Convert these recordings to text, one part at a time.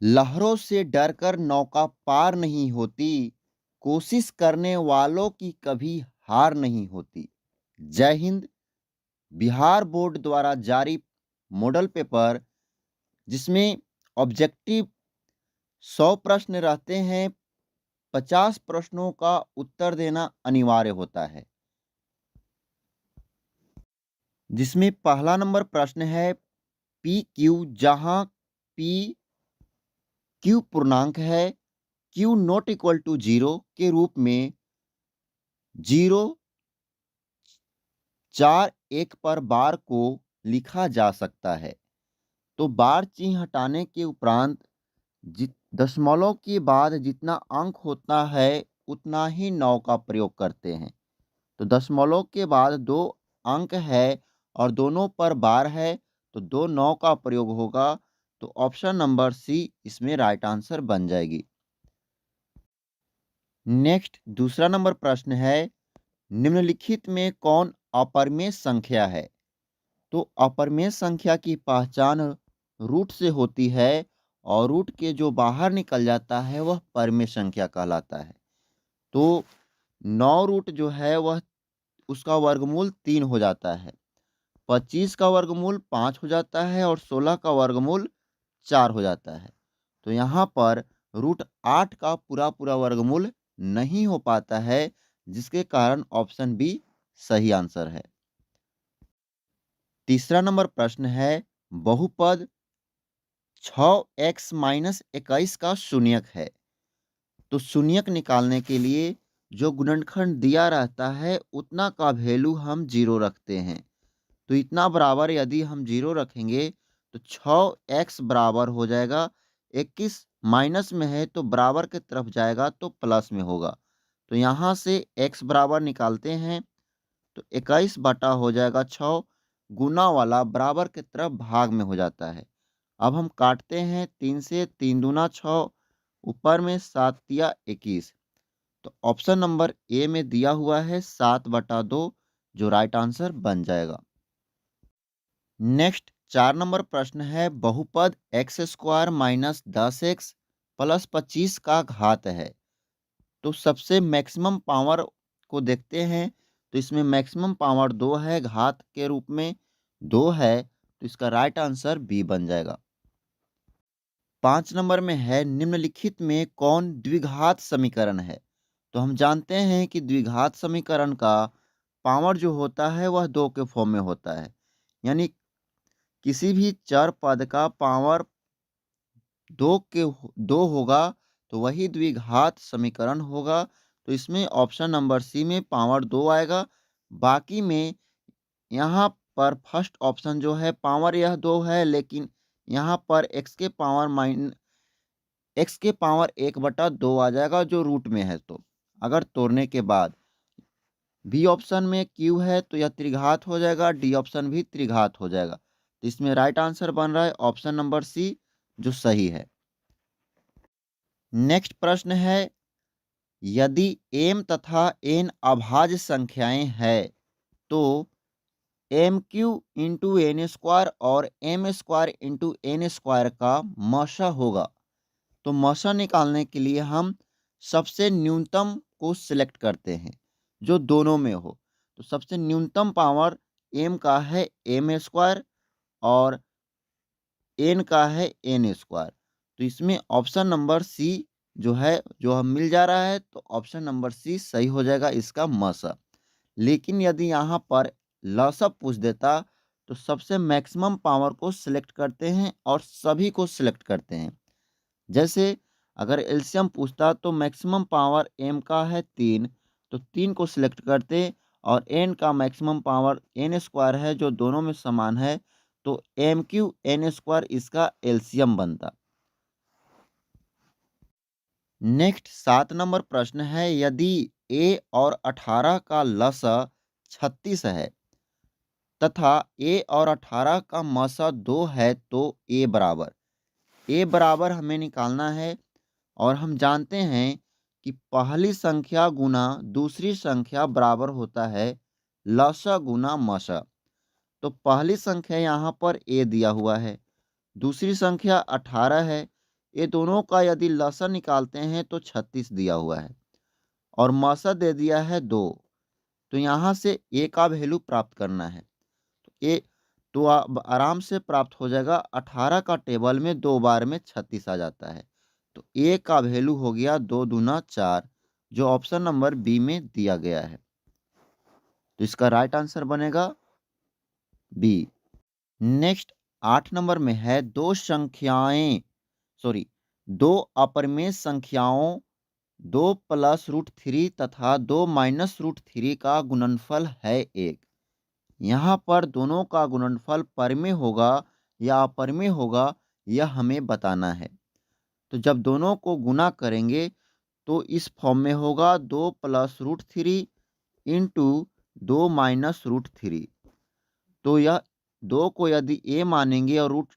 लहरों से डरकर नौका पार नहीं होती, कोशिश करने वालों की कभी हार नहीं होती। जय हिंद। बिहार बोर्ड द्वारा जारी मॉडल पेपर जिसमें ऑब्जेक्टिव 100 प्रश्न रहते हैं, 50 प्रश्नों का उत्तर देना अनिवार्य होता है। जिसमें पहला नंबर प्रश्न है पी क्यू, जहां पी क्यू पूर्णांक है, Q not equal to zero के रूप में जीरो 4 1 पर बार को लिखा जा सकता है। तो बार चिन्ह हटाने के उपरांत दशमलव के बाद जितना अंक होता है उतना ही 9 का प्रयोग करते हैं। तो दशमलव के बाद 2 अंक है और दोनों पर बार है, तो 2 9 का प्रयोग होगा। तो ऑप्शन नंबर सी इसमें राइट आंसर बन जाएगी। नेक्स्ट दूसरा नंबर प्रश्न है, निम्नलिखित में कौन अपरिमेय संख्या है? तो अपरिमेय संख्या की पहचान रूट से होती है और रूट के जो बाहर निकल जाता है वह परिमेय संख्या कहलाता है। तो 9 रूट जो है वह उसका वर्गमूल 3 हो जाता है, 25 का वर्गमूल 5 हो जाता है और 16 का वर्गमूल 4 हो जाता है। तो यहाँ पर रूट 8 का पूरा पूरा वर्गमूल नहीं हो पाता है, जिसके कारण ऑप्शन बी सही आंसर है। तीसरा नंबर प्रश्न है, बहुपद 6x-21 का शून्यक है। तो शून्यक निकालने के लिए जो गुणनखंड दिया रहता है उतना का वैल्यू हम जीरो रखते हैं। तो इतना बराबर यदि हम जीरो रखेंगे तो 6x बराबर हो जाएगा 21, माइनस में है तो बराबर की तरफ जाएगा तो प्लस में होगा। तो यहाँ से x बराबर निकालते हैं तो 21 बटा हो जाएगा 6, गुना वाला बराबर की तरफ भाग में हो जाता है। अब हम काटते हैं 3 से, 3 दूना 6, ऊपर में 7 या 21। तो ऑप्शन नंबर ए में दिया हुआ है 7/2, जो राइट आंसर बन जाएगा। नेक्स्ट 4 नंबर प्रश्न है, बहुपद X square minus 10x plus 25 का घात है। तो सबसे मैक्सिमम पावर को देखते हैं, तो इसमें मैक्सिमम पावर 2 है, घात के रूप में 2 है, तो इसका राइट आंसर बी बन जाएगा। 5 नंबर में है, निम्नलिखित में कौन द्विघात समीकरण है? तो हम जानते हैं कि द्विघात समीकरण का पावर जो होता है वह 2 के फॉर्म में होता है। यानी किसी भी चर पद का पावर 2 होगा तो वही द्विघात समीकरण होगा। तो इसमें ऑप्शन नंबर सी में पावर 2 आएगा। बाकी में यहाँ पर फर्स्ट ऑप्शन जो है पावर यह 2 है, लेकिन यहाँ पर एक्स के पावर 1/2 आ जाएगा जो रूट में है। तो अगर तोड़ने के बाद बी ऑप्शन में क्यू है तो यह त्रिघात हो जाएगा, डी ऑप्शन भी त्रिघात हो जाएगा। तो इसमें राइट आंसर बन रहा है ऑप्शन नंबर सी, जो सही है। नेक्स्ट प्रश्न है, यदि m तथा n अभाज्य संख्याएं हैं तो M Q into N square और M square into N square का मशा होगा। तो मशा निकालने के लिए हम सबसे न्यूनतम को सिलेक्ट करते हैं जो दोनों में हो। तो सबसे न्यूनतम पावर m का है एम स्क्वायर और n का है एन स्क्वायर। तो इसमें ऑप्शन नंबर सी जो है, जो हम मिल जा रहा है, तो ऑप्शन नंबर सी सही हो जाएगा इसका मशा। लेकिन यदि यहाँ पर लसा पूछ देता तो सबसे मैक्सिमम पावर को सिलेक्ट करते हैं और सभी को सिलेक्ट करते हैं। जैसे अगर एलसीएम पूछता तो मैक्सिमम पावर m का है 3, तो 3 को सिलेक्ट करते और n का मैक्सिमम पावर n स्क्वायर है जो दोनों में समान है, तो एम क्यू एन स्क्वायर इसका एलसीएम बनता। नेक्स्ट 7 नंबर प्रश्न है, यदि a और 18 का लसा 36 है तथा a और 18 का मसा 2 है तो a बराबर हमें निकालना है। और हम जानते हैं कि पहली संख्या गुना दूसरी संख्या बराबर होता है लसा गुना मसा। तो पहली संख्या यहाँ पर a दिया हुआ है, दूसरी संख्या 18 है, ये दोनों का यदि लसन निकालते हैं तो 36 दिया हुआ है और मसद दे दिया है 2। तो यहाँ से ए का वैल्यू प्राप्त करना है। तो ए तो आराम से प्राप्त हो जाएगा। 18 का टेबल में 2 बार में 36 आ जाता है। तो ए का वैल्यू हो गया 2 दूना 4, जो ऑप्शन नंबर बी में दिया गया है। तो इसका राइट आंसर बनेगा बी। नेक्स्ट 8 नंबर में है दो अपरिमेय संख्याओं 2 प्लस रूट 3 तथा 2 माइनस रूट 3 का गुणनफल है 1। यहाँ पर दोनों का गुणनफल परिमेय होगा या अपरिमेय होगा, यह हमें बताना है। तो जब दोनों को गुना करेंगे तो इस फॉर्म में होगा 2 plus root 3 into 2 minus root 3। तो यह 2 को यदि ए मानेंगे और रूट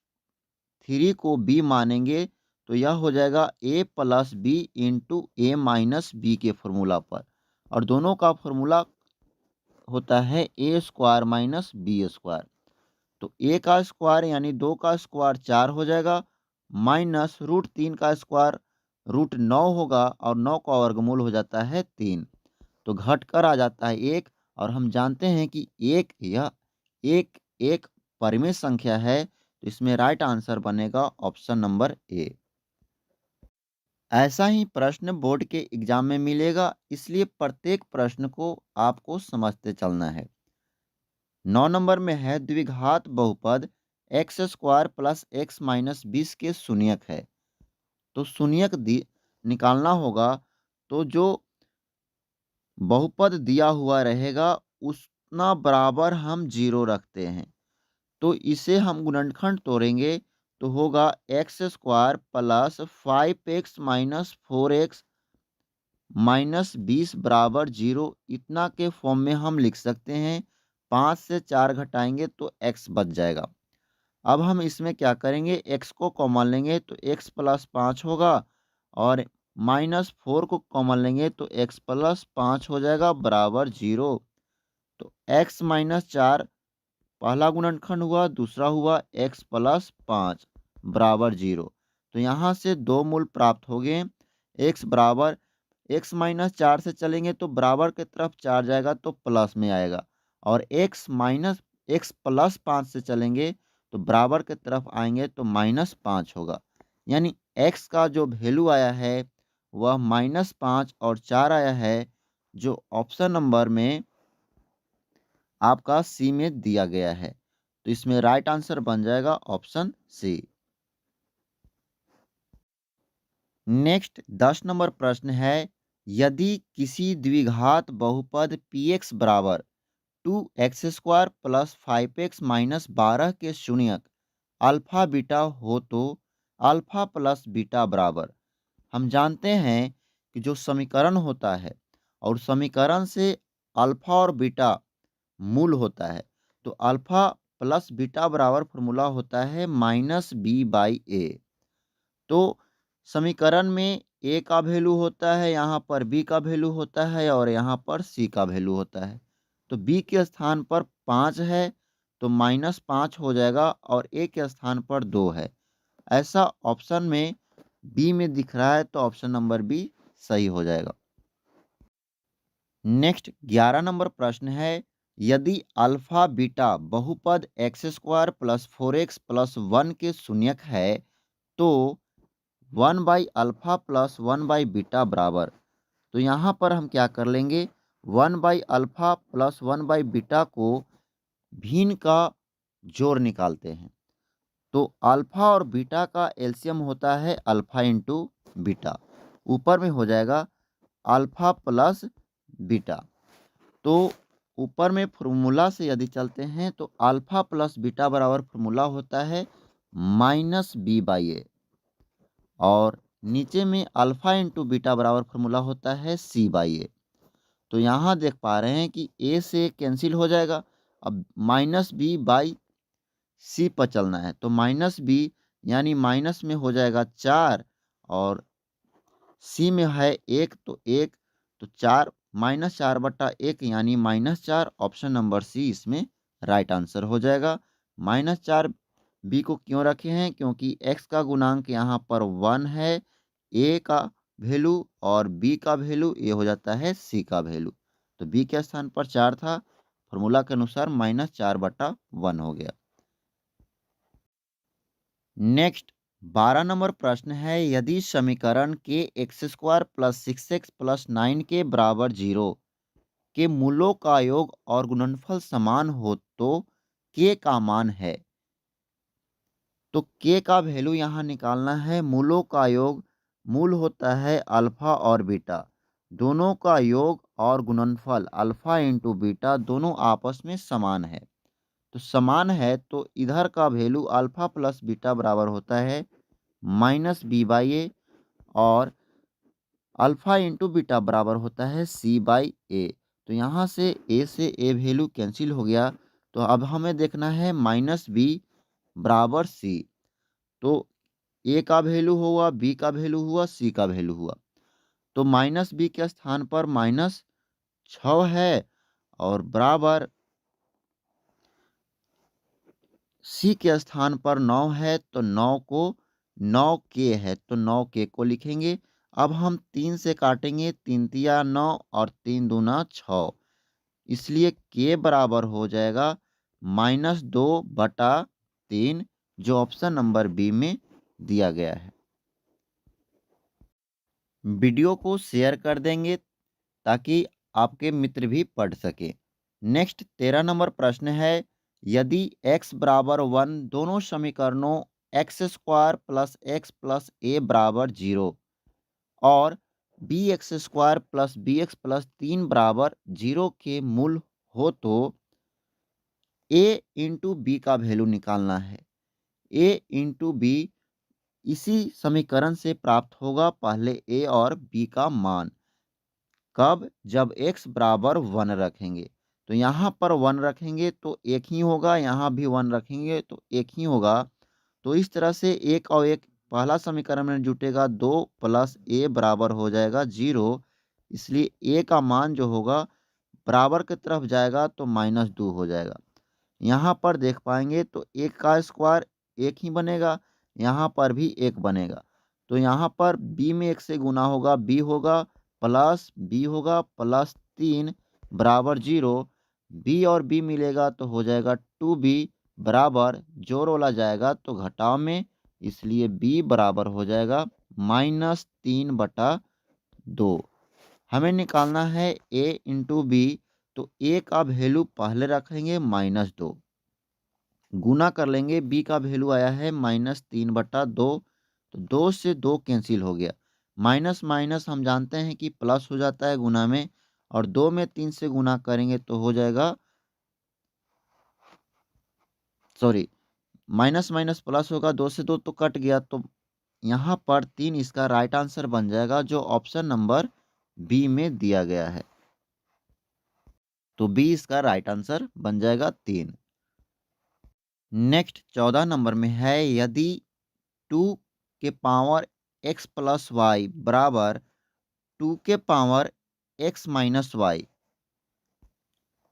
3 को बी मानेंगे तो यह हो जाएगा ए plus B into A minus B के फॉर्मूला पर। और दोनों का फॉर्मूला होता है ए स्क्वायर माइनस बी स्क्वायर। तो ए का स्क्वायर यानी 2 का स्क्वायर 4 हो जाएगा, माइनस रूट 3 का स्क्वायर रूट 9 होगा और 9 का वर्गमूल हो जाता है 3। तो घटकर आ जाता है 1। और हम जानते हैं कि यह एक एक परिमेय संख्या है। तो इसमें राइट आंसर बनेगा ऑप्शन नंबर ए। ऐसा ही प्रश्न बोर्ड के एग्जाम में मिलेगा, इसलिए प्रत्येक प्रश्न को आपको समझते चलना है। 9 नंबर में है द्विघात बहुपद X square plus x minus 20 के शून्यक है। तो शून्यक निकालना होगा। तो जो बहुपद दिया हुआ रहेगा उतना बराबर हम 0 रखते हैं। तो इसे हम गुणनखंड तोड़ेंगे तो होगा x square plus 5x minus 4x minus 20 बराबर 0। इतना के फॉर्म में हम लिख सकते हैं। 5 से 4 घटाएंगे तो x बच जाएगा। अब हम इसमें क्या करेंगे, x को कॉमन लेंगे तो x प्लस 5 होगा और माइनस 4 को कॉमन लेंगे तो x प्लस 5 हो जाएगा बराबर 0। तो x माइनस 4 पहला गुणनखंड हुआ, दूसरा हुआ x प्लस 5 बराबर 0। तो यहाँ से दो मूल प्राप्त हो गए। x बराबर x माइनस 4 से चलेंगे तो बराबर की तरफ 4 जाएगा तो प्लस में आएगा, और x प्लस 5 से चलेंगे तो बराबर की तरफ आएंगे तो माइनस 5 होगा। यानी x का जो वैल्यू आया है वह -5 और 4 आया है, जो ऑप्शन नंबर में आपका सी में दिया गया है। तो इसमें राइट आंसर बन जाएगा ऑप्शन सी। नेक्स्ट 10 नंबर प्रश्न है, यदि किसी द्विघात बहुपद px बराबर 2x² प्लस 5x माइनस 12 के शून्यक अल्फा बीटा हो तो अल्फा प्लस बीटा बराबर। हम जानते हैं कि जो समीकरण होता है और समीकरण से अल्फा और बीटा मूल होता है, तो अल्फा प्लस बीटा बराबर फॉर्मूला होता है -b/a। तो समीकरण में ए का वैल्यू होता है, यहाँ पर बी का वैल्यू होता है और यहाँ पर सी का वैल्यू होता है। तो बी के स्थान पर 5 है तो -5 हो जाएगा और ए के स्थान पर 2 है। ऐसा ऑप्शन में बी में दिख रहा है तो ऑप्शन नंबर बी सही हो जाएगा। नेक्स्ट 11 नंबर प्रश्न है, यदि अल्फा बीटा बहुपद x² प्लस 4x प्लस 1 के शून्यक है तो 1/अल्फा प्लस 1/बीटा बराबर। तो यहाँ पर हम क्या कर लेंगे, 1/अल्फा प्लस 1/बीटा को भिन्न का जोड़ निकालते हैं। तो अल्फा और बीटा का एलसीएम होता है अल्फा इंटू बीटा। ऊपर में हो जाएगा अल्फा प्लस बीटा। तो ऊपर में फॉर्मूला से यदि चलते हैं तो अल्फा प्लस बीटा बराबर फॉर्मूला होता है -b/a, और नीचे में अल्फा इंटू बीटा बराबर फॉर्मूला होता है c/a। तो यहाँ देख पा रहे हैं कि a से कैंसिल हो जाएगा। अब -b/c पर चलना है तो -b यानी माइनस में हो जाएगा 4 और सी में है 1 तो 1, तो 4 -4/1 यानी -4। ऑप्शन नंबर सी इसमें राइट आंसर हो जाएगा। -4 बी को क्यों रखे हैं? क्योंकि एक्स का गुणांक यहाँ पर 1 है, ए का वैल्यू और बी का वैल्यू ये हो जाता है सी का वैल्यू। तो बी के स्थान पर 4 था, फॉर्मूला के अनुसार -4/1 हो गया। नेक्स्ट 12 नंबर प्रश्न है, यदि समीकरण के x square plus 6x plus 9 के बराबर 0 के मूलों का योग और गुणनफल समान हो तो के का मान है। तो के का वैल्यू यहाँ निकालना है। मूलों का योग, मूल होता है अल्फा और बीटा, दोनों का योग और गुणनफल अल्फा इंटू बीटा दोनों आपस में समान है। तो समान है तो इधर का वैल्यू अल्फा प्लस बीटा बराबर होता है -b/a और अल्फा इंटू बीटा बराबर होता है c/a। तो यहाँ से ए वैल्यू कैंसिल हो गया। तो अब हमें देखना है -b बराबर c। तो ए का वैल्यू हुआ, बी का वैल्यू हुआ, सी का वैल्यू हुआ। तो -b के स्थान पर -6 है और बराबर सी के स्थान पर 9 है। तो 9 को 9 के है तो 9 के को लिखेंगे। अब हम 3 से काटेंगे, 3 तिया 9 और 3 दूना 6, इसलिए के बराबर हो जाएगा -2/3, जो ऑप्शन नंबर बी में दिया गया है। वीडियो को शेयर कर देंगे ताकि आपके मित्र भी पढ़ सके। नेक्स्ट 13 नंबर प्रश्न है, यदि x बराबर 1 दोनों समीकरणों X square plus X plus A बराबर 0 और B X square plus B X plus 3 बराबर 0 के मूल हो तो ए इंटू बी का वैल्यू निकालना है। ए इंटू बी इसी समीकरण से प्राप्त होगा, पहले ए और बी का मान। कब? जब x बराबर 1 रखेंगे। तो यहाँ पर 1 रखेंगे तो एक ही होगा, यहाँ भी 1 रखेंगे तो एक ही होगा। तो इस तरह से एक और एक पहला समीकरण में जुटेगा, 2 प्लस ए बराबर हो जाएगा 0। इसलिए ए का मान जो होगा बराबर की तरफ जाएगा तो -2 हो जाएगा। यहाँ पर देख पाएंगे तो एक का स्क्वायर एक ही बनेगा, यहाँ पर भी एक बनेगा। तो यहाँ पर b में 1 से गुना होगा, b होगा प्लस b होगा प्लस 3 बराबर 0। b और b मिलेगा तो हो जाएगा 2b बराबर, जोड़ वाला जाएगा तो घटाव में, इसलिए b बराबर हो जाएगा -3/2। हमें निकालना है a इंटू बी। तो a का वैल्यू पहले रखेंगे -2, गुना कर लेंगे, b का वैल्यू आया है -3/2। तो 2 से 2 कैंसिल हो गया। माइनस माइनस हम जानते हैं कि प्लस हो जाता है गुना में, और 2 में 3 से गुना करेंगे तो हो जाएगा, सॉरी, माइनस माइनस प्लस होगा, 2 से 2 तो कट गया। तो यहाँ पर 3 इसका राइट आंसर बन जाएगा, जो ऑप्शन नंबर बी में दिया गया है। तो बी इसका राइट आंसर बन जाएगा 3। नेक्स्ट 14 नंबर में है, यदि 2 के पावर x प्लस वाई बराबर 2 के पावर x माइनस वाई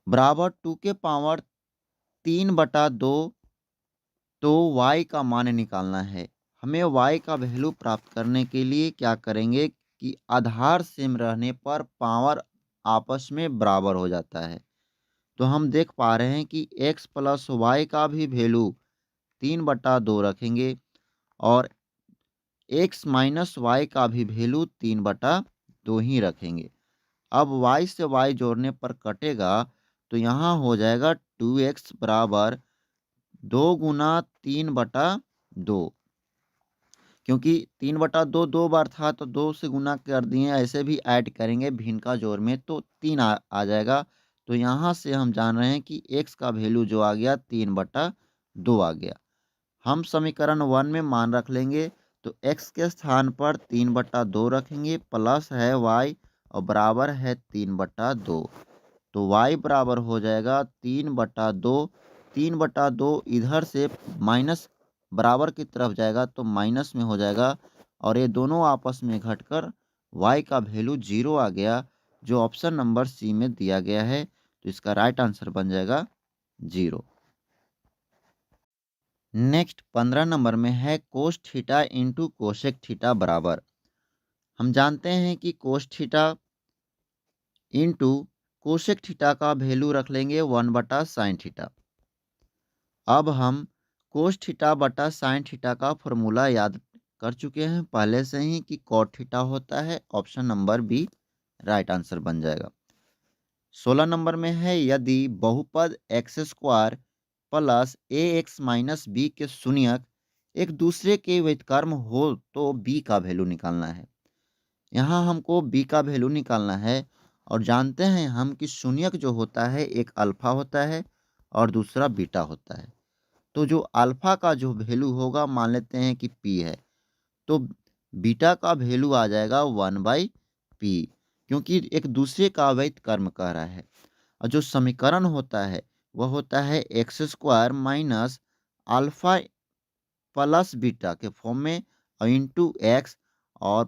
बराबर 2 के पावर 3/2, तो y का मान निकालना है। हमें y का वैल्यू प्राप्त करने के लिए क्या करेंगे कि आधार सेम रहने पर पावर आपस में बराबर हो जाता है। तो हम देख पा रहे हैं कि x प्लस वाई का भी वैल्यू 3/2 रखेंगे और x माइनस वाई का भी वैल्यू 3/2 ही रखेंगे। अब y से y जोड़ने पर कटेगा तो यहाँ हो जाएगा 2x बराबर 2 गुना 3/2, क्योंकि 3/2 दो बार था तो 2 से गुना कर दिए। ऐसे भी ऐड करेंगे भिन्न का जोड़ में तो 3 आ जाएगा। तो यहाँ से हम जान रहे हैं कि x का वैल्यू जो आ गया 3/2 आ गया। हम समीकरण 1 में मान रख लेंगे। तो x के स्थान पर 3/2 रखेंगे, प्लस है y और बराबर है 3/2। तो y बराबर हो जाएगा 3/2। 3/2 इधर से माइनस बराबर की तरफ जाएगा तो माइनस में हो जाएगा, और ये दोनों आपस में घटकर y का वैल्यू 0 आ गया, जो ऑप्शन नंबर सी में दिया गया है। तो इसका राइट आंसर बन जाएगा 0। नेक्स्ट 15 नंबर में है cos theta into cosec theta बराबर। हम जानते हैं कि cos theta into cosec theta का वैल्यू रख लेंगे 1/sin थीटा। अब हम कोस थीटा बटा साइन थीटा का फॉर्मूला याद कर चुके हैं पहले से ही कि कॉट थीटा होता है। Option number B right answer बन जाएगा। 16 नंबर में है यदि बहुपद X square plus A X minus B के शून्यक एक दूसरे के व्युत्क्रम हो तो बी का वैल्यू निकालना है। यहाँ हमको बी का वैल्यू निकालना है और जानते हैं हम कि शून्यक जो होता है एक अल्फा होता है और दूसरा बीटा होता है। तो जो अल्फा का जो वैल्यू होगा मान लेते हैं कि पी है, तो बीटा का वैल्यू आ जाएगा 1/p, क्योंकि एक दूसरे का अवैध कर्म कह रहा है। और जो समीकरण होता है वह होता है x square minus alpha plus beta के फॉर्म में और इंटू एक्स, और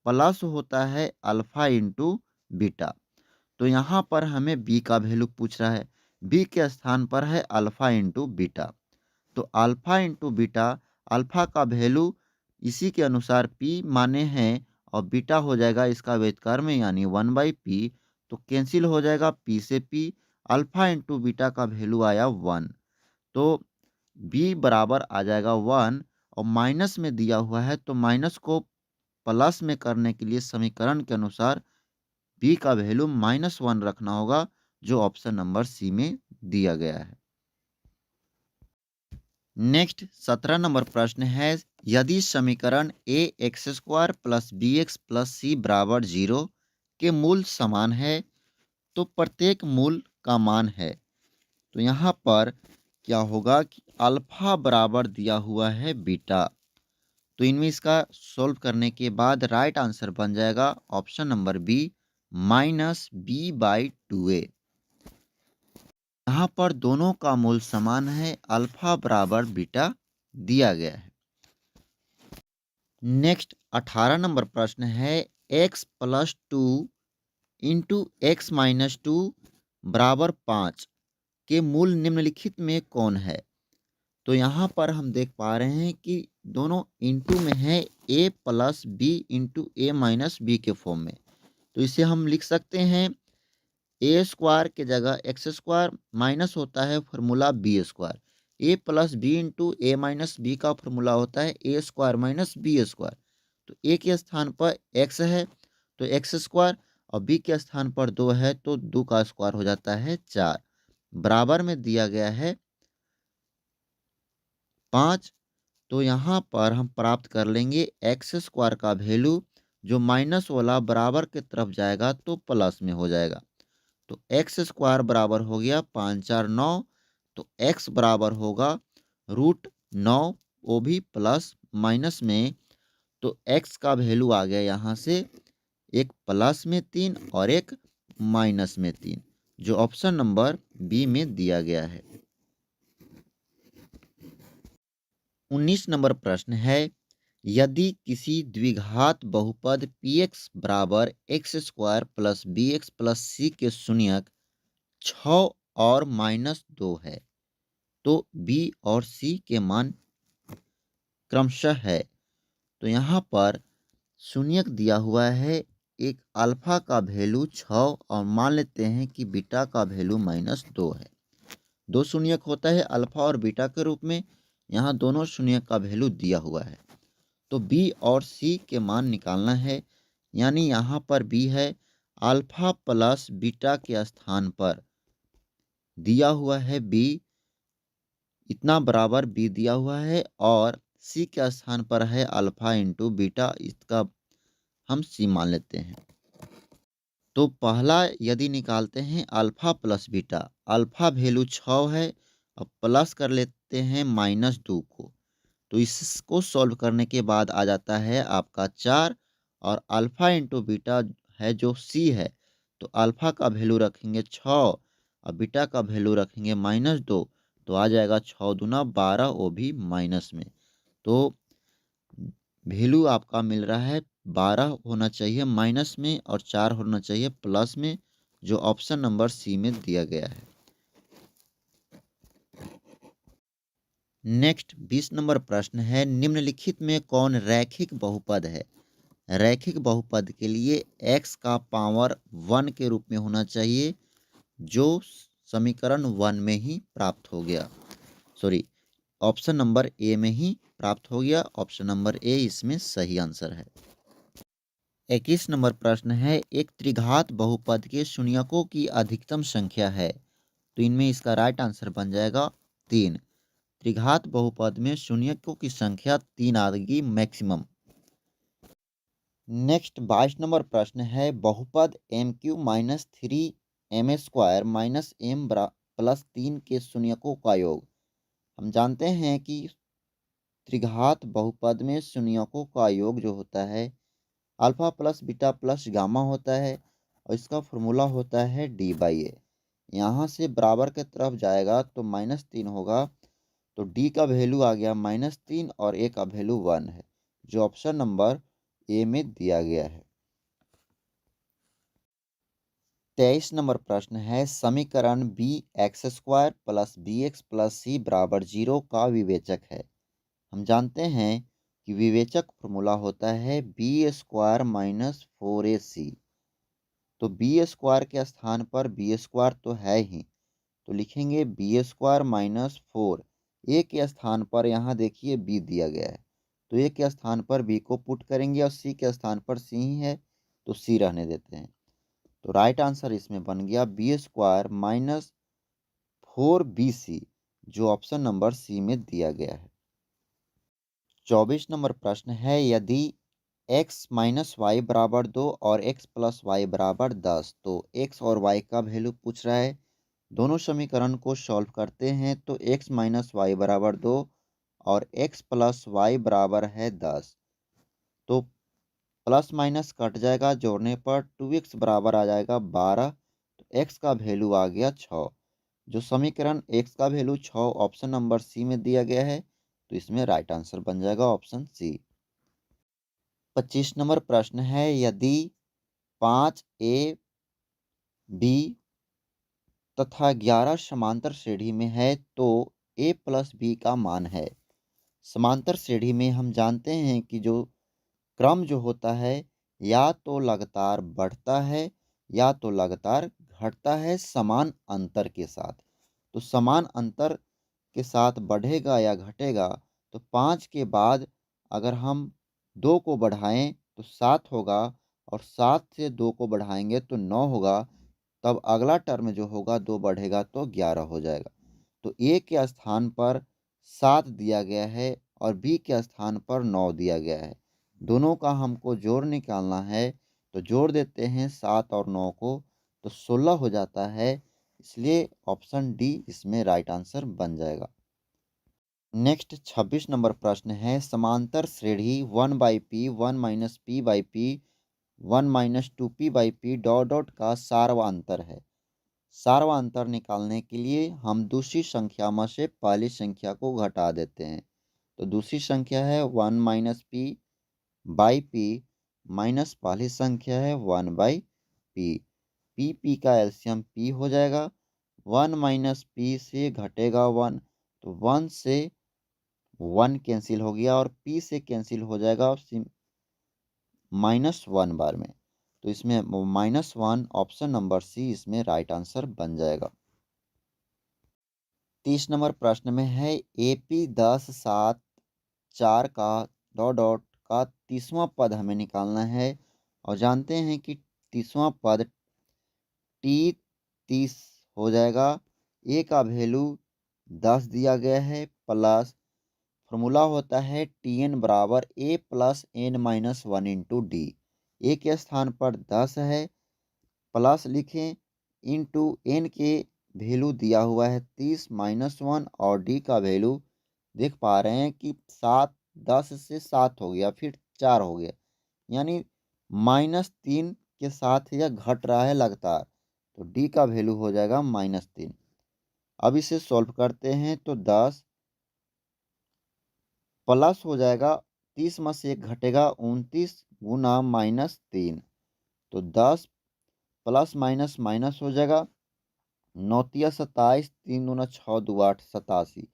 प्लस होता है अल्फा इंटू बीटा। तो यहाँ पर हमें बी का वैल्यू पूछ रहा है, बी के स्थान पर है अल्फा इंटू बीटा। तो अल्फा इंटू बीटा, अल्फा का वैल्यू इसी के अनुसार पी माने हैं और बीटा हो जाएगा इसका व्युत्क्रम यानी 1/p। तो कैंसिल हो जाएगा पी से पी, अल्फा इंटू बीटा का वैल्यू आया 1। तो बी बराबर आ जाएगा 1 और माइनस में दिया हुआ है तो माइनस को प्लस में करने के लिए समीकरण के अनुसार बी का वैल्यू -1 रखना होगा, जो ऑप्शन नंबर सी में दिया गया है। नेक्स्ट 17 नंबर प्रश्न है यदि समीकरण A X square plus B X plus C बराबर 0 के मूल समान है तो प्रत्येक मूल का मान है। तो यहाँ पर क्या होगा कि अल्फा बराबर दिया हुआ है बीटा, तो इनमें इसका सॉल्व करने के बाद राइट आंसर बन जाएगा ऑप्शन नंबर बी -b/2a। यहाँ पर दोनों का मूल समान है, अल्फा बराबर बीटा दिया गया है। नेक्स्ट 18 नंबर प्रश्न है x + 2 इंटू एक्स माइनस 2 बराबर 5 के मूल निम्नलिखित में कौन है। तो यहाँ पर हम देख पा रहे हैं कि दोनों इंटू में है a plus B into A minus B के फॉर्म में। तो इसे हम लिख सकते हैं ए स्क्वायर के जगह एक्स स्क्वायर माइनस होता है formula B square, A plus B into A minus B का फॉर्मूला होता है ए स्क्वायर माइनस बी स्क्वायर। तो ए के स्थान पर एक्स है तो एक्स स्क्वायर और बी के स्थान पर 2 है तो 2 का स्क्वायर हो जाता है 4, बराबर में दिया गया है 5। तो यहाँ पर हम प्राप्त कर लेंगे एक्स स्क्वायर का वैल्यू, जो माइनस वाला बराबर की तरफ जाएगा तो प्लस में हो जाएगा। तो एक्स स्क्वायर बराबर हो गया 5 4 9, तो एक्स बराबर होगा √9, वो भी प्लस माइनस में। तो एक्स का वैल्यू आ गया यहाँ से एक प्लस में 3 और एक माइनस में 3, जो ऑप्शन नंबर बी में दिया गया है। 19 नंबर प्रश्न है यदि किसी द्विघात बहुपद px बराबर X square plus B X plus C के शून्यक 6 और -2 है तो बी और सी के मान क्रमशः है। तो यहाँ पर शून्यक दिया हुआ है, एक अल्फा का वैल्यू 6 और मान लेते हैं कि बीटा का वैल्यू -2 है। दो शून्यक होता है अल्फा और बीटा के रूप में, यहाँ दोनों शून्यक का वैल्यू दिया हुआ है। तो बी और सी के मान निकालना है, यानी यहाँ पर बी है अल्फा प्लस बीटा के स्थान पर दिया हुआ है बी, इतना बराबर बी दिया हुआ है, और सी के स्थान पर है अल्फा इंटू बीटा, इसका हम सी मान लेते हैं। तो पहला यदि निकालते हैं alpha plus beta, alpha value 6 है और प्लस कर लेते हैं -2 को, तो इसको सॉल्व करने के बाद आ जाता है आपका 4, और अल्फा इंटू बीटा है जो सी है, तो अल्फा का वैल्यू रखेंगे 6 और बीटा का वैल्यू रखेंगे -2, तो आ जाएगा 6 दूना 12, वो भी माइनस में। तो वैल्यू आपका मिल रहा है 12 होना चाहिए माइनस में और 4 होना चाहिए प्लस में, जो ऑप्शन नंबर सी में दिया गया है। नेक्स्ट 20 नंबर प्रश्न है, निम्नलिखित में कौन रैखिक बहुपद है? रैखिक बहुपद के लिए x का पावर 1 के रूप में होना चाहिए, जो समीकरण 1 में ही प्राप्त हो गया। सॉरी, ऑप्शन नंबर ए में ही प्राप्त हो गया। ऑप्शन नंबर ए इसमें सही आंसर है। 21 नंबर प्रश्न है, एक त्रिघात बहुपद के शून्यकों की अधिकतम संख्या है, तो इनमें इसका राइट आंसर बन जाएगा 3। त्रिघात बहुपद में शून्यकों की संख्या 3 आएगी मैक्सिमम। नेक्स्ट 22 नंबर प्रश्न है, बहुपद M Q minus 3m² minus M plus 3 के शून्यकों का योग। हम जानते हैं कि त्रिघात बहुपद में शून्यकों का योग जो होता है alpha plus beta plus gamma होता है, और इसका फॉर्मूला होता है d/a। यहाँ से बराबर के तरफ जाएगा तो -3 होगा, तो d का वैल्यू आ गया -3 और a का वैल्यू 1 है, जो ऑप्शन नंबर ए में दिया गया है। 23 नंबर प्रश्न है, समीकरण bx² plus bx plus c बराबर 0 का विवेचक है। हम जानते हैं कि विवेचक फॉर्मूला होता है b² माइनस 4ac। तो b² के स्थान पर b² तो है ही, तो लिखेंगे b² माइनस 4। ए के स्थान पर यहाँ देखिए b दिया गया है, तो ए के स्थान पर b को पुट करेंगे और c के स्थान पर c ही है, तो c रहने देते हैं। तो राइट आंसर इसमें बन गया b² माइनस 4bc, जो ऑप्शन नंबर सी में दिया गया है। 24 नंबर प्रश्न है, यदि x माइनस वाई बराबर 2 और x प्लस वाई बराबर 10, तो x और y का वैल्यू पूछ रहा है। दोनों समीकरण को सॉल्व करते हैं तो x माइनस वाई बराबर 2 और x प्लस वाई बराबर है 10, तो प्लस माइनस कट जाएगा, जोड़ने पर 2x बराबर आ जाएगा 12, तो x का वैल्यू आ गया 6। जो समीकरण x का वैल्यू 6 ऑप्शन नंबर सी में दिया गया है, तो इसमें राइट आंसर बन जाएगा ऑप्शन सी। 25 नंबर प्रश्न है, यदि 5a b तथा 11 समांतर श्रेणी में है तो a प्लस b का मान है। समांतर श्रेणी में हम जानते हैं कि जो क्रम जो होता है या तो लगातार बढ़ता है या तो लगातार घटता है समान अंतर के साथ। तो समान अंतर के साथ बढ़ेगा या घटेगा, तो 5 के बाद अगर हम 2 को बढ़ाएं तो 7 होगा, और 7 से 2 को बढ़ाएंगे तो 9 होगा। तब अगला टर्म जो होगा 2 बढ़ेगा तो 11 हो जाएगा। तो ए के स्थान पर 7 दिया गया है और बी के स्थान पर 9 दिया गया है। दोनों का हमको जोड़ निकालना है, तो जोड़ देते हैं 7 और 9 को, तो 16 हो जाता है। इसलिए ऑप्शन डी इसमें राइट आंसर बन जाएगा। नेक्स्ट 26 नंबर प्रश्न है, समांतर श्रेणी 1/p 1 minus p/p 1 minus 2p/p dot dot का सार्वंतर है। सार्वंतर निकालने के लिए हम दूसरी संख्या में से पहली संख्या को घटा देते हैं। तो दूसरी संख्या है 1 माइनस p/p माइनस पहली संख्या है 1/p। p का एलसीएम p हो जाएगा। 1 माइनस p से घटेगा 1, तो 1 से 1 कैंसिल हो गया और p से कैंसिल हो जाएगा -1 बार में। तो इसमें -1 ऑप्शन नंबर सी इसमें राइट आंसर बन जाएगा। 30 नंबर प्रश्न में है, AP 10 7 4 का डॉट डॉट का 30वां पद हमें निकालना है, और जानते हैं कि 30वां पद T30 हो जाएगा। ए का वैल्यू 10 दिया गया है, प्लस फॉर्मूला होता है Tn बराबर a plus n minus 1 into D. A के स्थान पर 10 है, प्लस लिखें, इंटू एन के वैल्यू दिया हुआ है 30 -1, और डी का वैल्यू देख पा रहे हैं कि 7 10 से 7 हो गया, फिर 4 हो गया, यानी -3 के साथ यह घट रहा है लगातार, तो डी का वैल्यू हो जाएगा -3। अब इसे सॉल्व करते हैं तो 10 प्लस हो जाएगा, 30 में से 1 घटेगा, 29 गुना -3, तो 10 प्लस माइनस माइनस हो जाएगा, 9 तिया 27, 3 दूना 6 2 8 87,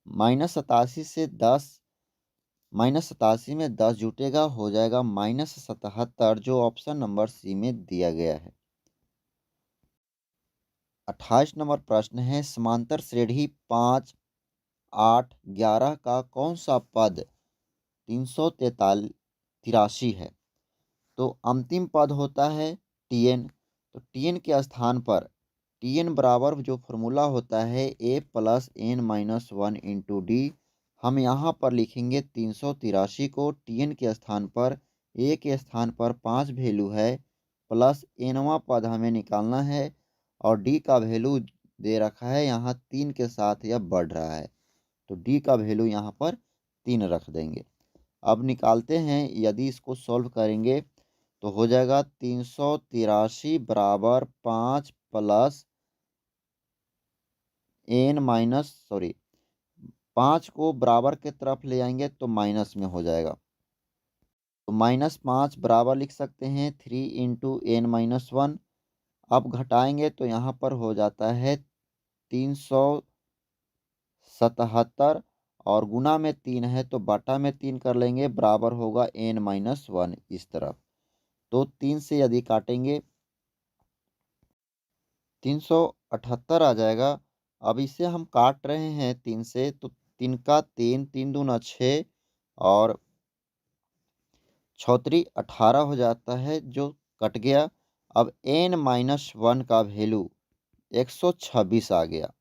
-87 में 10 जुटेगा, हो जाएगा -77, जो ऑप्शन नंबर सी में दिया गया है। 28 नंबर प्रश्न है, समांतर श्रेणी 5, 8, 11 का कौन सा पद 383 है? तो अंतिम पद होता है Tn। तो Tn के स्थान पर Tn बराबर जो फॉर्मूला होता है a plus n minus 1 into D, हम यहाँ पर लिखेंगे 383 को। Tn के स्थान पर a के स्थान पर 5 वैल्यू है, प्लस nवां पद हमें निकालना है, और d का वैल्यू दे रखा है यहाँ 3 के साथ, यह बढ़ रहा है, तो d का वैल्यू यहाँ पर 3 रख देंगे। अब निकालते हैं, यदि इसको सॉल्व करेंगे तो हो जाएगा 383 बराबर 5 प्लस एन माइनस 5 को बराबर के तरफ ले आएंगे तो माइनस में हो जाएगा, तो -5 बराबर लिख सकते हैं 3 इंटू एन माइनस 1। अब घटाएंगे तो यहाँ पर हो जाता है 377, और गुना में 3 है तो बटा में 3 कर लेंगे, बराबर होगा एन माइनस 1 इस तरफ। तो 3 से यदि काटेंगे 378 आ जाएगा। अब इसे हम काट रहे हैं 3 से, तो 3 का 3, 3 दूना 6, और छौतरी 18 हो जाता है, जो कट गया। अब n माइनस 1 का वैल्यू 126 आ गया,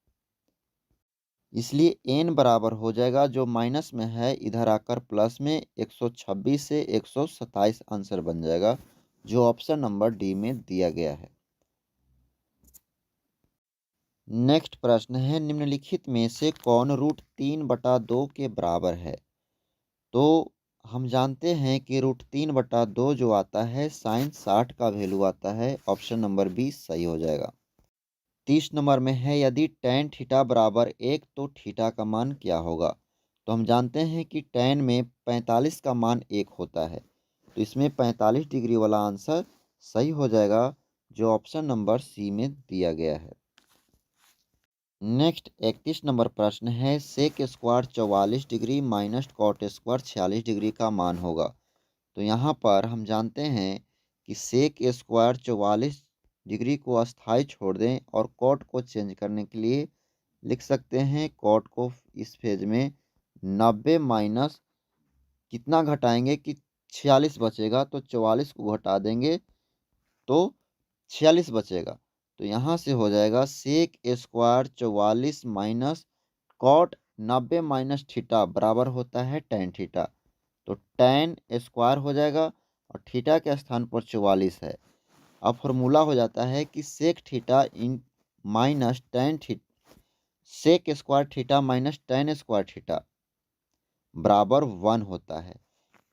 इसलिए n बराबर हो जाएगा, जो माइनस में है इधर आकर प्लस में 126 से 127 आंसर बन जाएगा, जो ऑप्शन नंबर डी में दिया गया है। नेक्स्ट प्रश्न है, निम्नलिखित में से कौन √3/2 के बराबर है? तो हम जानते हैं कि √3/2 जो आता है साइन 60 का वैल्यू आता है, ऑप्शन नंबर बी सही हो जाएगा। 30 नंबर में है, यदि tan थीटा बराबर 1 तो थीटा का मान क्या होगा? तो हम जानते हैं कि tan में 45 का मान 1 होता है, तो इसमें 45 डिग्री वाला आंसर सही हो जाएगा, जो ऑप्शन नंबर सी में दिया गया है। नेक्स्ट 31 नंबर प्रश्न है, sec square 44 degree minus cot square 46 degree का मान होगा। तो यहाँ पर हम जानते हैं कि सेक स्क्वायर 44 डिग्री को अस्थाई छोड़ दें, और कॉट को चेंज करने के लिए लिख सकते हैं कॉट को इस फेज में 90 माइनस कितना घटाएंगे कि 46 बचेगा, तो 44 को घटा देंगे तो 46 बचेगा। तो यहाँ से हो जाएगा sec square 44 minus cot 90 minus theta बराबर होता है tan थीटा। तो tan स्क्वायर हो जाएगा, और थीटा के स्थान पर 44 है। अब फॉर्मूला हो जाता है कि sec theta in minus tan theta, sec square theta minus tan square theta बराबर 1 होता है।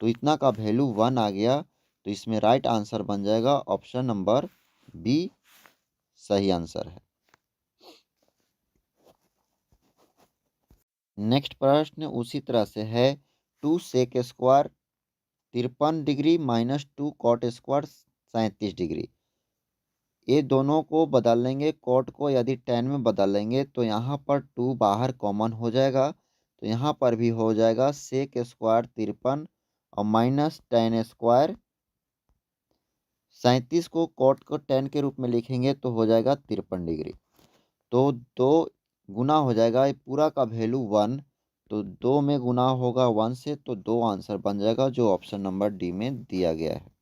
तो इतना का वैल्यू 1 आ गया, तो इसमें राइट आंसर बन जाएगा ऑप्शन नंबर बी सही आंसर है। नेक्स्ट प्रश्न उसी तरह से है, 2 sec square 53 degree minus 2 cot square 37 degree, ये दोनों को बदल लेंगे, कॉट को यदि tan में बदल लेंगे तो यहाँ पर 2 बाहर कॉमन हो जाएगा, तो यहाँ पर भी हो जाएगा सेक स्क्वायर 53 और माइनस tan स्क्वायर 37 को कॉट को tan के रूप में लिखेंगे तो हो जाएगा 53 डिग्री। तो 2 गुना हो जाएगा, ये पूरा का वैल्यू 1, तो 2 में गुना होगा 1 से, तो 2 आंसर बन जाएगा, जो ऑप्शन नंबर डी में दिया गया है।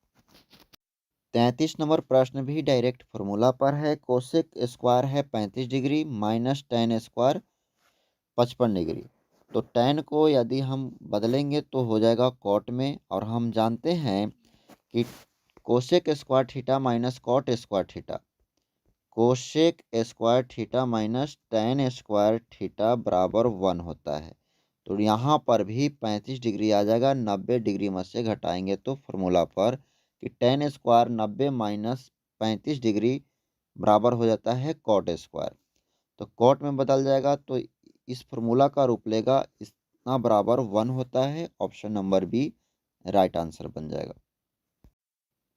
33 नंबर प्रश्न भी डायरेक्ट फॉर्मूला पर है, कोसेक स्क्वायर है 35 degree minus tan square 55 degree. तो tan को यदि हम बदलेंगे तो हो जाएगा कॉट में, और हम जानते हैं कि cosec square theta minus cot square theta, cosec square theta minus tan square theta बराबर 1 होता है। तो यहाँ पर भी 35 डिग्री आ जाएगा, 90 डिग्री में से घटाएंगे तो फॉर्मूला पर कि tan स्क्वायर 90 माइनस 35 डिग्री बराबर हो जाता है कॉट स्क्वायर। तो कॉट में बदल जाएगा तो इस फॉर्मूला का रूप लेगा, इतना बराबर 1 होता है, option number B right answer बन जाएगा।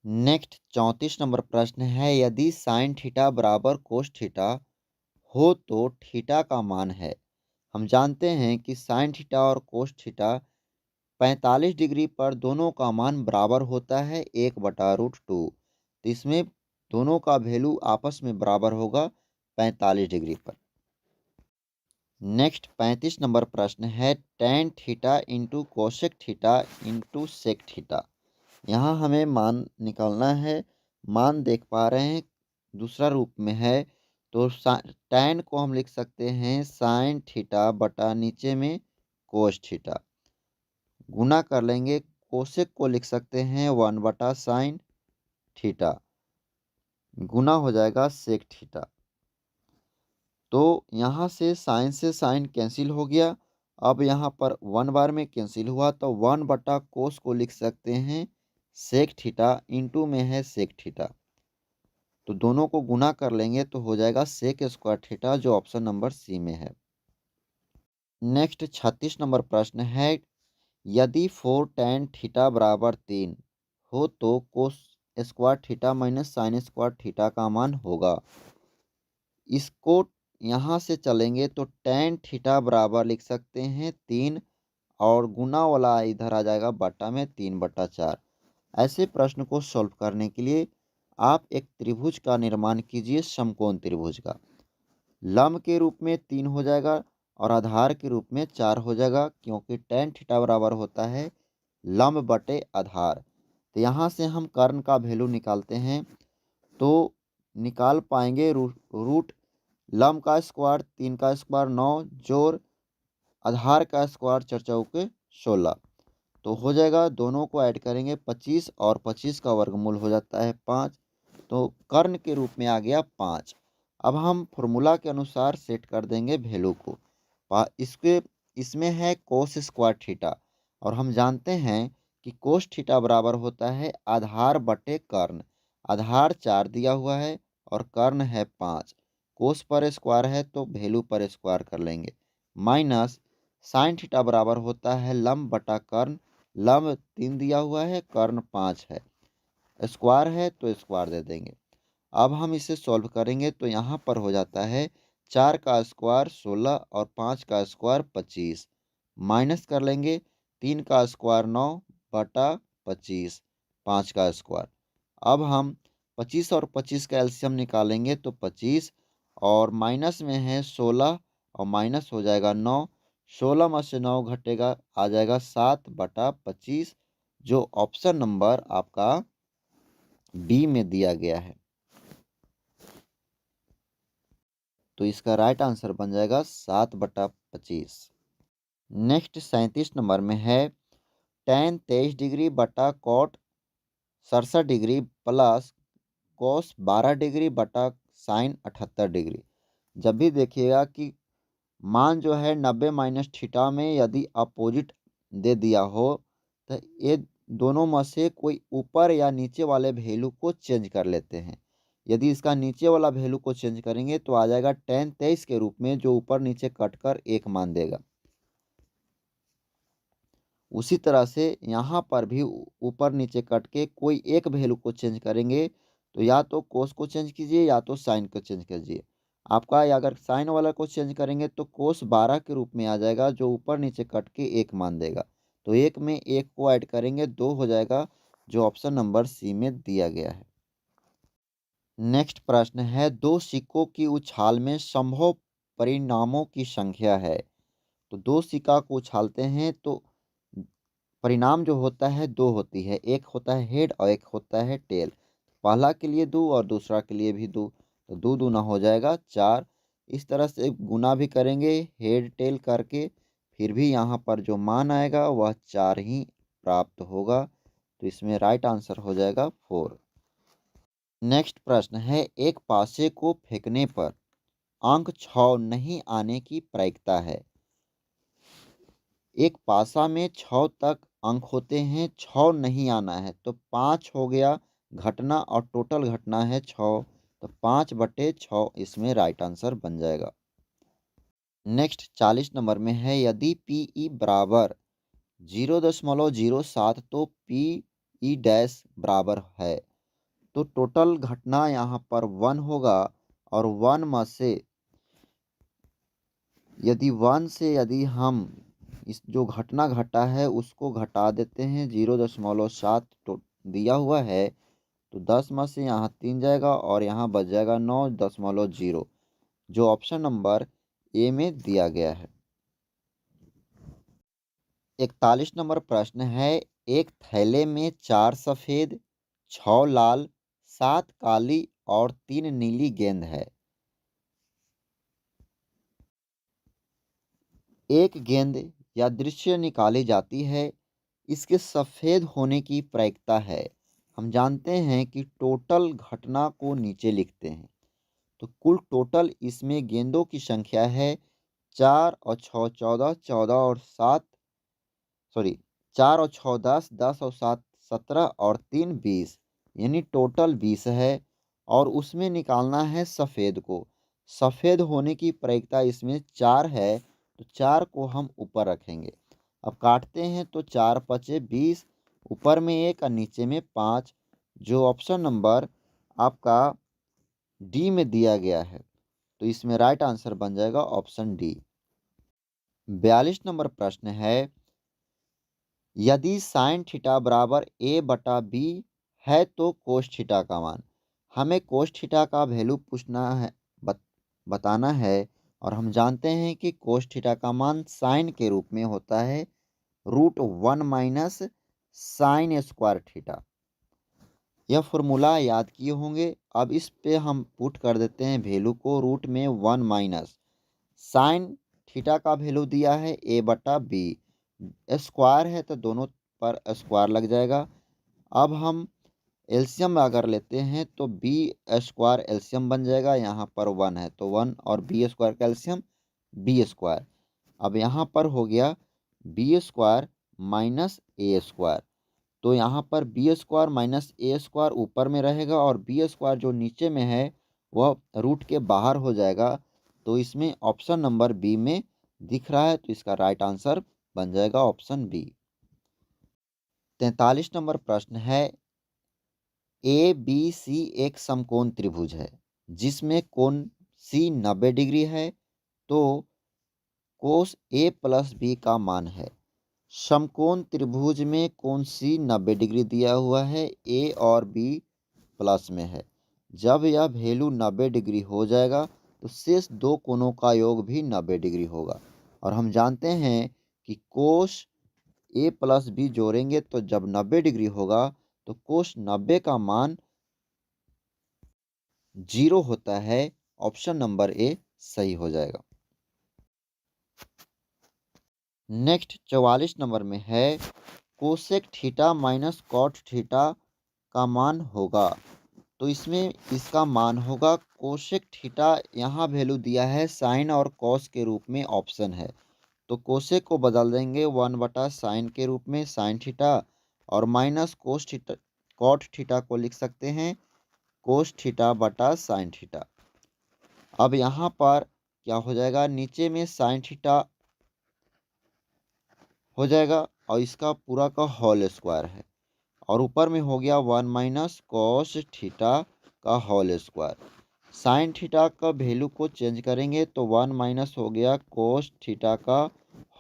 नेक्स्ट 34 नंबर प्रश्न है, यदि साइन थीटा बराबर कोस थीटा हो तो थीटा का मान है। हम जानते हैं कि साइन थीटा और कोस थीटा 45 डिग्री पर दोनों का मान बराबर होता है 1/√2। तो इसमें दोनों का वैल्यू आपस में बराबर होगा 45 डिग्री पर। नेक्स्ट 35 नंबर प्रश्न है tan theta into cosec theta into sec theta. यहाँ हमें मान निकालना है। मान देख पा रहे हैं दूसरा रूप में है, तो टैन को हम लिख सकते हैं साइन थीटा बटा नीचे में कोस थीटा, गुना कर लेंगे कोसेक को लिख सकते हैं 1/साइन थीटा, गुना हो जाएगा सेक थीटा। तो यहाँ से साइन कैंसिल हो गया। अब यहाँ पर 1 बार में कैंसिल हुआ तो 1/कोस को लिख सकते हैं सेक थीटा, इंटू में है सेक थीटा, तो दोनों को गुना कर लेंगे तो हो जाएगा सेक स्क्वायर थीटा, जो ऑप्शन नंबर सी में है। नेक्स्ट 36 नंबर प्रश्न है यदि 4 tan थीटा बराबर 3 हो तो cos square theta minus sine square theta का मान होगा। इसको यहाँ से चलेंगे तो tan थीटा बराबर लिख सकते हैं 3 और गुना वाला इधर आ जाएगा बटा में 3/4। ऐसे प्रश्न को सॉल्व करने के लिए आप एक त्रिभुज का निर्माण कीजिए, समकोण त्रिभुज का। लंब के रूप में 3 हो जाएगा और आधार के रूप में 4 हो जाएगा, क्योंकि tan थीटा बराबर होता है लंब बटे आधार। तो यहाँ से हम कर्ण का वैल्यू निकालते हैं तो निकाल पाएंगे रूट लंब का स्क्वायर 3 का स्क्वायर 9 जोड़ आधार का स्क्वायर 4 चौके 16, तो हो जाएगा। दोनों को ऐड करेंगे 25 और 25 का वर्गमूल हो जाता है 5, तो कर्ण के रूप में आ गया 5। अब हम फॉर्मूला के अनुसार सेट कर देंगे वैल्यू को। इसमें है कोस स्क्वायर थीटा और हम जानते हैं कि कोस थीटा बराबर होता है आधार बटे कर्ण। आधार 4 दिया हुआ है और कर्ण है 5। कोस पर स्क्वायर है तो वैल्यू पर स्क्वायर कर लेंगे, माइनस साइन थीटा बराबर होता है लंब बटा कर्ण। लंब 3 दिया हुआ है, कर्ण 5 है, स्क्वायर है तो स्क्वायर दे देंगे। अब हम इसे सॉल्व करेंगे तो यहाँ पर हो जाता है 4 का स्क्वायर 16 और 5 का स्क्वायर 25, माइनस कर लेंगे 3 का स्क्वायर 9 बटा 25, 5 का स्क्वायर। अब हम 25 और 25 का एलसीएम निकालेंगे तो 25 और माइनस में है 16 और माइनस हो जाएगा 9, 16 में से 9 घटेगा आ जाएगा 7/25, जो ऑप्शन नंबर आपका बी में दिया गया है। तो इसका राइट आंसर बन जाएगा 7/25। नेक्स्ट 37 नंबर में है tan 23 डिग्री बटा cot 67 degree plus cos 12 degree बटा साइन 78 डिग्री। जब भी देखिएगा कि मान जो है 90 माइनस थीटा में यदि अपोजिट दे दिया हो तो ये दोनों में से कोई ऊपर या नीचे वाले वैल्यू को चेंज कर लेते हैं। यदि इसका नीचे वाला वैल्यू को चेंज करेंगे तो आ जाएगा tan 23 के रूप में, जो ऊपर नीचे कट कर 1 मान देगा। उसी तरह से यहाँ पर भी ऊपर नीचे कट के कोई एक वैल्यू को चेंज करेंगे तो या तो कोस को चेंज कीजिए या तो साइन को चेंज कीजिए। आपका अगर साइन वाला को चेंज करेंगे तो कोस 12 के रूप में आ जाएगा, जो ऊपर नीचे कट के 1 मान देगा। तो 1 में 1 को ऐड करेंगे 2 हो जाएगा, जो ऑप्शन नंबर सी में दिया गया है। नेक्स्ट प्रश्न है दो सिक्कों की उछाल में संभव परिणामों की संख्या है। तो दो सिक्का को उछालते हैं तो परिणाम जो होता है दो होती है, एक होता है हेड और एक होता है टेल। पहला के लिए 2 और दूसरा के लिए भी 2, तो 2 दूना हो जाएगा 4। इस तरह से गुना भी करेंगे हेड टेल करके, फिर भी यहाँ पर जो मान आएगा वह 4 ही प्राप्त होगा। तो इसमें राइट आंसर हो जाएगा 4। नेक्स्ट प्रश्न है एक पासे को फेंकने पर अंक 6 नहीं आने की प्रायिकता है। एक पासा में 6 तक अंक होते हैं, 6 नहीं आना है तो 5 हो गया घटना और टोटल घटना है 6, तो 5/6 इसमें राइट आंसर बन जाएगा। नेक्स्ट 40 नंबर में है यदि PE बराबर 0.07 तो PE डैश बराबर है। तो टोटल घटना यहाँ पर 1 होगा और 1 में से यदि 1 से यदि हम इस जो घटना घटा है उसको घटा देते हैं, 0.7 तो दिया हुआ है, तो 10 में से यहाँ 3 जाएगा और यहाँ बच जाएगा 9.0, जो ऑप्शन नंबर ए में दिया गया है। 41 नंबर प्रश्न है, एक थैले में 4 सफ़ेद, 6 लाल, 7 काली और 3 नीली गेंद है। एक गेंद या दृश्य निकाली जाती है, इसके सफ़ेद होने की प्रायिकता है। हम जानते हैं कि टोटल घटना को नीचे लिखते हैं, तो कुल टोटल इसमें गेंदों की संख्या है 4 और 6 14, 14 और 7 सॉरी 4 और 6 10, 10 और 7 17 और 3 20, यानी टोटल 20 है। और उसमें निकालना है सफ़ेद को। सफ़ेद होने की प्रायिकता इसमें 4 है, तो 4 को हम ऊपर रखेंगे। अब काटते हैं तो 4 पचे 20, ऊपर में 1 और नीचे में 5, जो ऑप्शन नंबर आपका डी में दिया गया है। तो इसमें राइट आंसर बन जाएगा ऑप्शन डी। 42 नंबर प्रश्न है, यदि साइन थीटा बराबर ए बटा बी है तो कोस थीटा का मान। हमें कोस थीटा का वैल्यू पूछना है, बताना है। और हम जानते हैं कि कोस थीटा का मान साइन के रूप में होता है √1 माइनस साइन स्क्वायर थीटा। यह फॉर्मूला याद किए होंगे। अब इस पे हम पुट कर देते हैं वैल्यू को, रूट में 1 माइनस साइन थीटा का वैल्यू दिया है ए बटा बी, स्क्वायर है तो दोनों पर स्क्वायर लग जाएगा। अब हम एलसीएम अगर लेते हैं तो बी स्क्वायर एलसीएम बन जाएगा, यहाँ पर 1 है तो 1 और बी स्क्वायर का एलसीएम बी स्क्वायर। अब यहाँ पर हो गया बी स्क्वायर माइनस ए स्क्वायर, तो यहाँ पर बी स्क्वायर माइनस ए स्क्वायर ऊपर में रहेगा और बी स्क्वायर जो नीचे में है वह रूट के बाहर हो जाएगा। तो इसमें ऑप्शन नंबर बी में दिख रहा है, तो इसका राइट आंसर बन जाएगा ऑप्शन बी। 43 नंबर प्रश्न है, ए बी सी एक समकोण त्रिभुज है जिसमें कोण सी 90 डिग्री है, तो कोस ए प्लस बी का मान है। समकोण त्रिभुज में कोण सी 90 डिग्री दिया हुआ है, ए और बी प्लस में है। जब यह वैल्यू 90 डिग्री हो जाएगा तो शेष दो कोणों का योग भी 90 डिग्री होगा। और हम जानते हैं कि कोस ए प्लस बी जोड़ेंगे तो जब 90 डिग्री होगा तो कोस 90 का मान 0 होता है। ऑप्शन नंबर ए सही हो जाएगा। नेक्स्ट 44 नंबर में है, cosec theta minus cot theta का मान होगा। तो इसमें इसका मान होगा कोसेक थीटा, यहाँ वैल्यू दिया है साइन और कॉस के रूप में, ऑप्शन है। तो कोसेक को बदल देंगे 1 बटा साइन के रूप में साइन थीटा, और minus cos theta cot theta को लिख सकते हैं कोस थीटा बटा साइन थीटा। अब यहाँ पर क्या हो जाएगा, नीचे में साइन थीटा हो जाएगा और इसका पूरा का होल स्क्वायर है, और ऊपर में हो गया 1 माइनस कॉस थीटा का होल स्क्वायर। साइन थीटा का वैल्यू को चेंज करेंगे तो 1 माइनस हो गया कोस थीटा का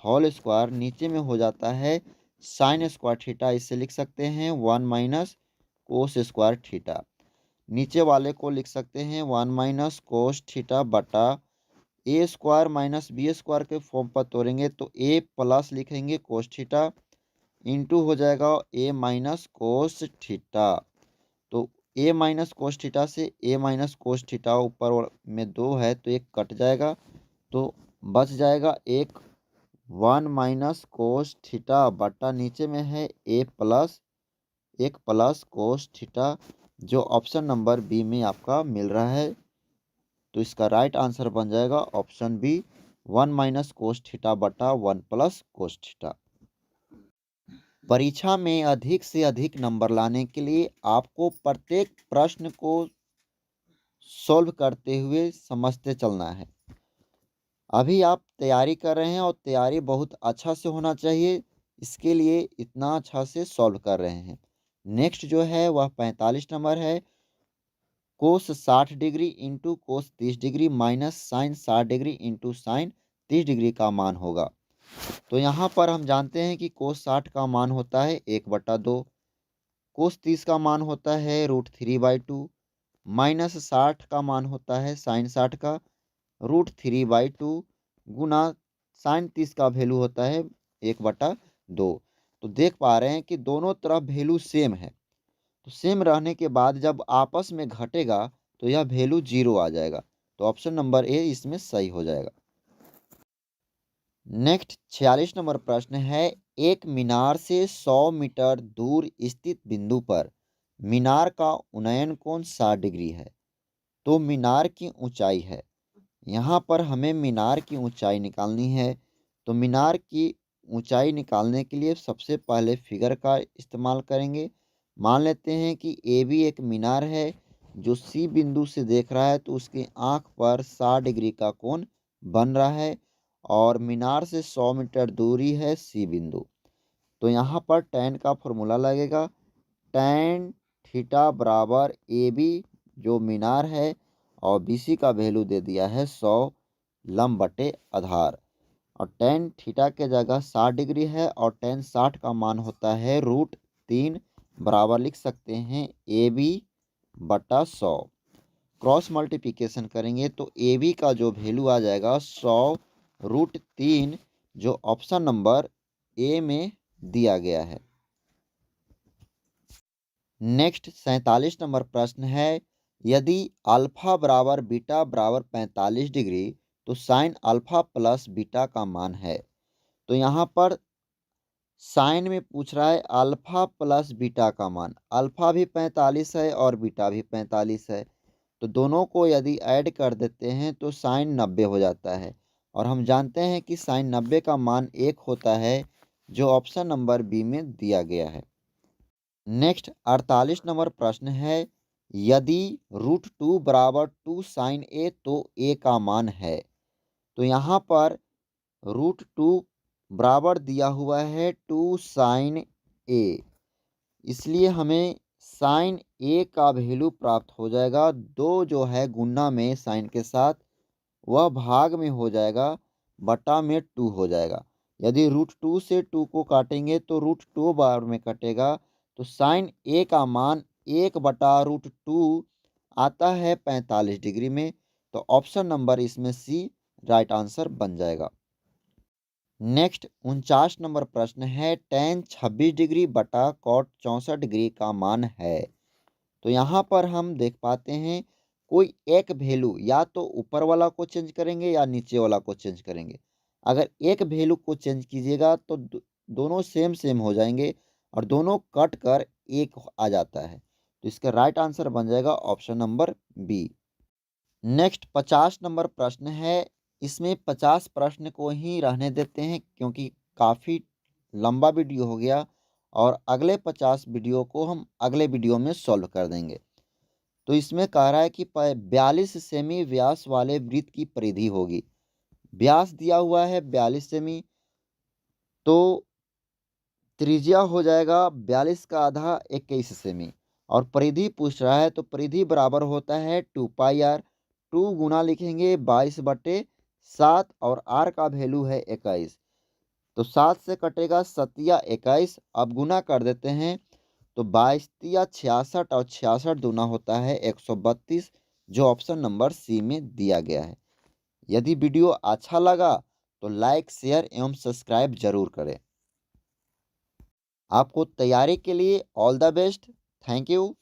होल स्क्वायर, नीचे में हो जाता है साइन स्क्वायर थीटा, इसे लिख सकते हैं 1 माइनस कोस स्क्वायर थीटा। नीचे वाले को लिख सकते हैं 1 माइनस कोस थीटा बटा ए स्क्वायर माइनस बी स्क्वायर के फॉर्म पर तोड़ेंगे तो ए प्लस लिखेंगे कोस थीटा इंटू हो जाएगा ए माइनस कोस थीटा। तो ए माइनस कोस थीटा से ए माइनस कोस थीटा ऊपर में 2 है तो एक कट जाएगा, तो बच जाएगा एक 1 माइनस कोस थीटा बटा नीचे में है ए प्लस एक प्लस कोस थीटा, जो ऑप्शन नंबर बी में आपका मिल रहा है। तो इसका राइट आंसर बन जाएगा option B 1 minus cos theta बटा 1 प्लस कोस थीटा। परीक्षा में अधिक से अधिक नंबर लाने के लिए आपको प्रत्येक प्रश्न को सॉल्व करते हुए समझते चलना है। अभी आप तैयारी कर रहे हैं और तैयारी बहुत अच्छा से होना चाहिए, इसके लिए इतना अच्छा से सॉल्व कर रहे हैं। नेक्स्ट जो है वह 45 नंबर है, cos 60 degree into cos 30 degree minus sine 60 degree into sine 30 degree का मान होगा। तो यहाँ पर हम जानते हैं कि कोस 60 का मान होता है 1/2, कोस 30 का मान होता है √3/2, माइनस 60 का मान होता है साइन 60 का √3/2 गुना साइन 30 का वैल्यू होता है 1/2। तो देख पा रहे हैं कि दोनों तरफ वैल्यू सेम है। तो सेम रहने के बाद जब आपस में घटेगा तो यह वैल्यू 0 आ जाएगा। तो ऑप्शन नंबर ए इसमें सही हो जाएगा। नेक्स्ट 46 नंबर प्रश्न है, एक मीनार से 100 मीटर दूर स्थित बिंदु पर मीनार का उन्नयन कोण 60 डिग्री है। तो मीनार की ऊंचाई है। यहाँ पर हमें मीनार की ऊंचाई निकालनी है। तो मीनार की ऊंचाई निकालने के लिए सबसे पहले फिगर का इस्तेमाल करेंगे। मान लेते हैं कि ए भी एक मीनार है जो सी बिंदु से देख रहा है, तो उसकी आंख पर 60 डिग्री का कोण बन रहा है और मीनार से 100 मीटर दूरी है सी बिंदु। तो यहाँ पर tan का फॉर्मूला लगेगा। tan थीटा बराबर ए बी जो मीनार है और बी सी का वैल्यू दे दिया है 100 लंब बटे आधार, और tan थीटा के जगह 60 डिग्री है और tan 60 का मान होता है √3 बराबर लिख सकते हैं ए बी बटा 100। क्रॉस मल्टीप्लिकेशन करेंगे तो ए बी का जो वैल्यू आ जाएगा 100√3 जो ऑप्शन नंबर ए में दिया गया है। नेक्स्ट 47 नंबर प्रश्न है, यदि अल्फा बराबर बीटा बराबर 45 डिग्री तो साइन अल्फा प्लस बीटा का मान है। तो यहाँ पर साइन में पूछ रहा है अल्फा प्लस बीटा का मान। अल्फा भी 45 है और बीटा भी 45 है। तो दोनों को यदि ऐड कर देते हैं तो साइन 90 हो जाता है, और हम जानते हैं कि साइन 90 का मान 1 होता है जो ऑप्शन नंबर बी में दिया गया है। नेक्स्ट 48 नंबर प्रश्न है, यदि √2 बराबर 2 साइन ए तो ए का मान है। तो यहाँ पर √2 बराबर दिया हुआ है 2 साइन ए, इसलिए हमें साइन ए का वैल्यू प्राप्त हो जाएगा। 2 जो है गुना में साइन के साथ वह भाग में हो जाएगा, बटा में 2 हो जाएगा। यदि √2 से 2 को काटेंगे तो √2 बार में कटेगा, तो साइन ए का मान 1/√2 आता है 45 डिग्री में। तो ऑप्शन नंबर इसमें सी राइट आंसर बन जाएगा। नेक्स्ट 49 नंबर प्रश्न है, tan 26 डिग्री बटा cot 64 डिग्री का मान है। तो यहाँ पर हम देख पाते हैं कोई एक वैल्यू या तो ऊपर वाला को चेंज करेंगे या नीचे वाला को चेंज करेंगे। अगर एक वैल्यू को चेंज कीजिएगा तो दोनों सेम सेम हो जाएंगे और दोनों कट कर एक आ जाता है। तो इसका राइट आंसर बन जाएगा option number B. Next 50 number प्रश्न है। इसमें 50 प्रश्न को ही रहने देते हैं क्योंकि काफ़ी लंबा वीडियो हो गया, और अगले 50 वीडियो को हम अगले वीडियो में सॉल्व कर देंगे। तो इसमें कह रहा है कि 42 सेमी व्यास वाले वृत्त की परिधि होगी। व्यास दिया हुआ है 42 सेमी, तो त्रिज्या हो जाएगा 42 का आधा 21 सेमी, और परिधि पूछ रहा है तो परिधि बराबर होता है 2πr। 2 गुना लिखेंगे 22/7 और r का वैल्यू है 21। तो 7 से कटेगा 7 21, अब गुना कर देते हैं तो 22 66 और 66 दूना होता है 132 जो ऑप्शन नंबर सी में दिया गया है। यदि वीडियो अच्छा लगा तो लाइक शेयर एवं सब्सक्राइब जरूर करें। आपको तैयारी के लिए all the best. Thank you.